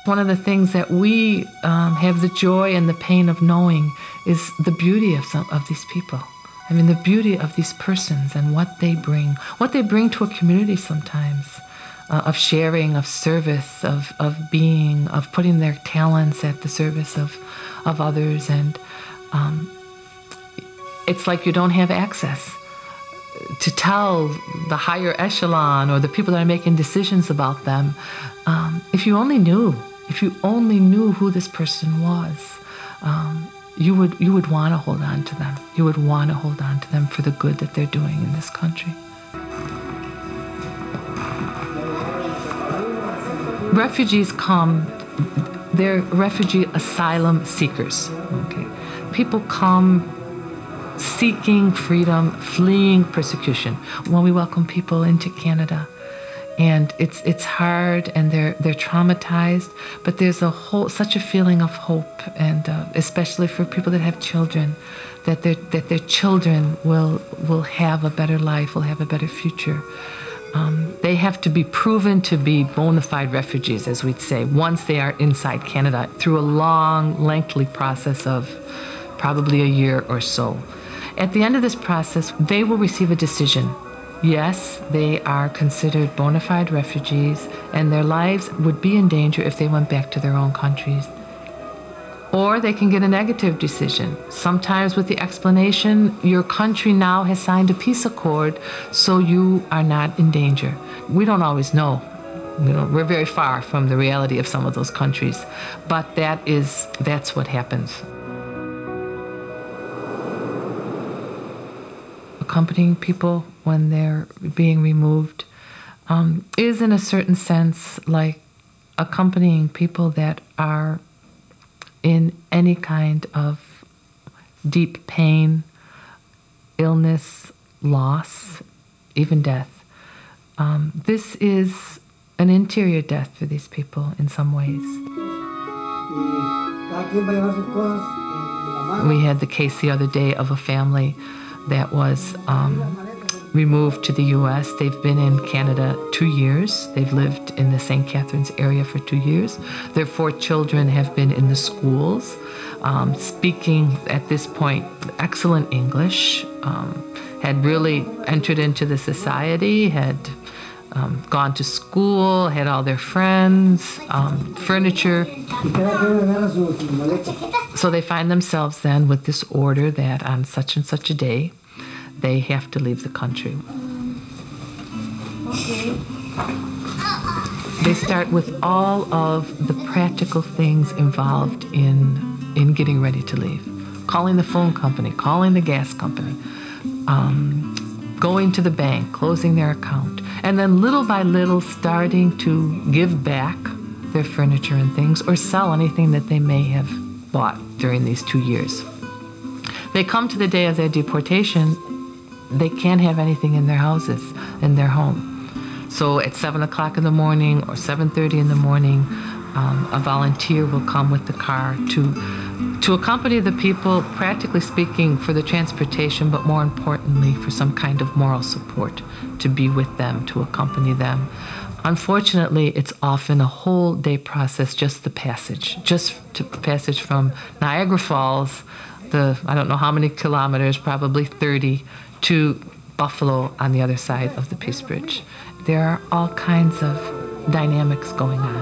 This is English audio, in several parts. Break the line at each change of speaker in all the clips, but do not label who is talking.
One of the things that we have the joy and the pain of knowing is the beauty of these people. I mean, the beauty of these persons and what they bring to a community sometimes, of sharing, of service, of being, of putting their talents at the service of others. And it's like you don't have access to tell the higher echelon or the people that are making decisions about them. If you only knew who this person was, you would want to hold on to them. You would want to hold on to them for the good that they're doing in this country. Refugees come, they're refugee asylum seekers. Okay, people come seeking freedom, fleeing persecution. When we welcome people into Canada, and it's hard, and they're traumatized, but there's such a feeling of hope, and especially for people that have children, that their children will have a better life, will have a better future. They have to be proven to be bona fide refugees, as we'd say, once they are inside Canada, through a long, lengthy process of probably a year or so. At the end of this process, they will receive a decision. Yes, they are considered bona fide refugees, and their lives would be in danger if they went back to their own countries. Or they can get a negative decision, sometimes with the explanation, your country now has signed a peace accord, so you are not in danger. We don't always know. We're very far from the reality of some of those countries, but that's what happens. Accompanying people when they're being removed is, in a certain sense, like accompanying people that are in any kind of deep pain, illness, loss, even death. This is an interior death for these people in some ways. We had the case the other day of a family that was removed to the U.S. They've been in Canada 2 years. They've lived in the St. Catharines area for 2 years. Their 4 children have been in the schools, speaking at this point excellent English, had really entered into the society, had gone to school, had all their friends, furniture. So they find themselves then with this order that on such and such a day, they have to leave the country. Okay. They start with all of the practical things involved in getting ready to leave. Calling the phone company, calling the gas company, going to the bank, closing their account, and then little by little starting to give back their furniture and things or sell anything that they may have bought during these 2 years. They come to the day of their deportation, they can't have anything in their houses, in their home. So at 7 o'clock in the morning or 7:30 in the morning, a volunteer will come with the car to accompany the people, practically speaking, for the transportation, but more importantly, for some kind of moral support, to be with them, to accompany them. Unfortunately, it's often a whole day process, just the passage from Niagara Falls, I don't know how many kilometers, probably 30, to Buffalo on the other side of the Peace Bridge. There are all kinds of dynamics going on,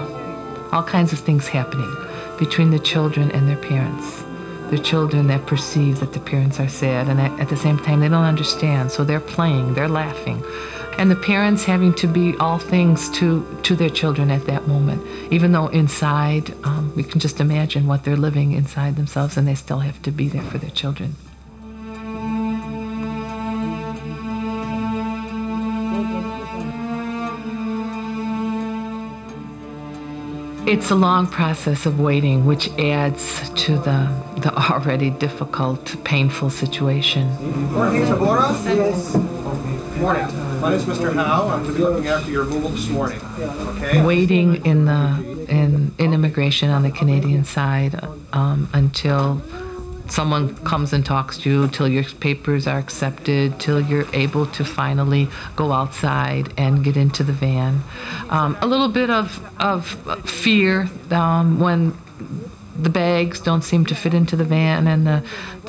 all kinds of things happening between the children and their parents. The children that perceive that the parents are sad, and at the same time they don't understand, so they're playing, they're laughing. And the parents having to be all things to their children at that moment, even though inside, we can just imagine what they're living inside themselves, and they still have to be there for their children. It's a long process of waiting, which adds to the already difficult, painful situation.
Morning, Tabora. Yes. Morning. My name is Mr. Howe. I'm going to be looking after your removal this morning. Okay.
Waiting in immigration on the Canadian side until someone comes and talks to you, till your papers are accepted, till you're able to finally go outside and get into the van. A little bit of fear when the bags don't seem to fit into the van and the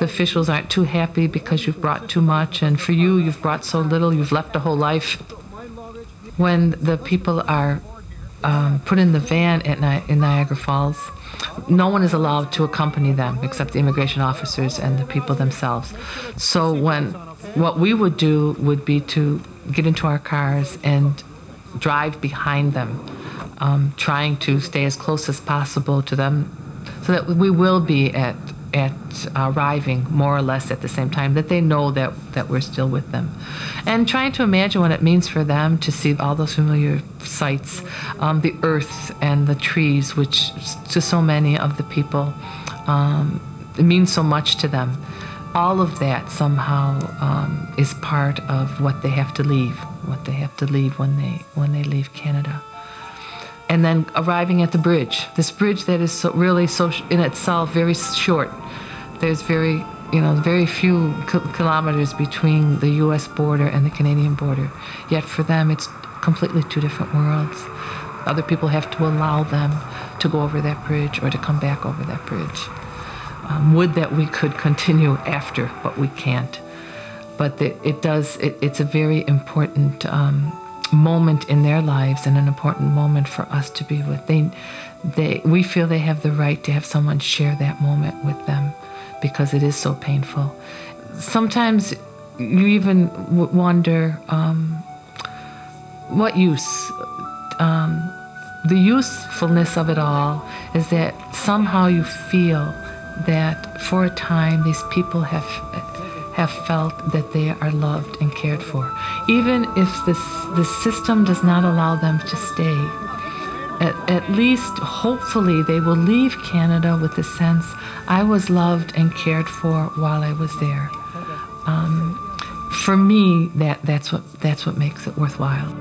officials aren't too happy because you've brought too much, and for you, you've brought so little, you've left a whole life. When the people are put in the van at in Niagara Falls, no one is allowed to accompany them except the immigration officers and the people themselves. So what we would do would be to get into our cars and drive behind them, trying to stay as close as possible to them, so that we will be at arriving more or less at the same time, that they know that we're still with them. And trying to imagine what it means for them to see all those familiar sights, the earth and the trees, which to so many of the people, it means so much to them. All of that somehow is part of what they have to leave, when they leave Canada. And then arriving at the bridge, this bridge that is really in itself very short. There's very few kilometers between the U.S. border and the Canadian border. Yet for them, it's completely two different worlds. Other people have to allow them to go over that bridge or to come back over that bridge. Would that we could continue after, but we can't. But it's a very important moment in their lives, and an important moment for us to be with. We feel they have the right to have someone share that moment with them, because it is so painful. Sometimes you even wonder what use. The usefulness of it all is that somehow you feel that for a time these people have felt that they are loved and cared for. Even if the system does not allow them to stay, at least hopefully they will leave Canada with the sense, I was loved and cared for while I was there. For me, that's what makes it worthwhile.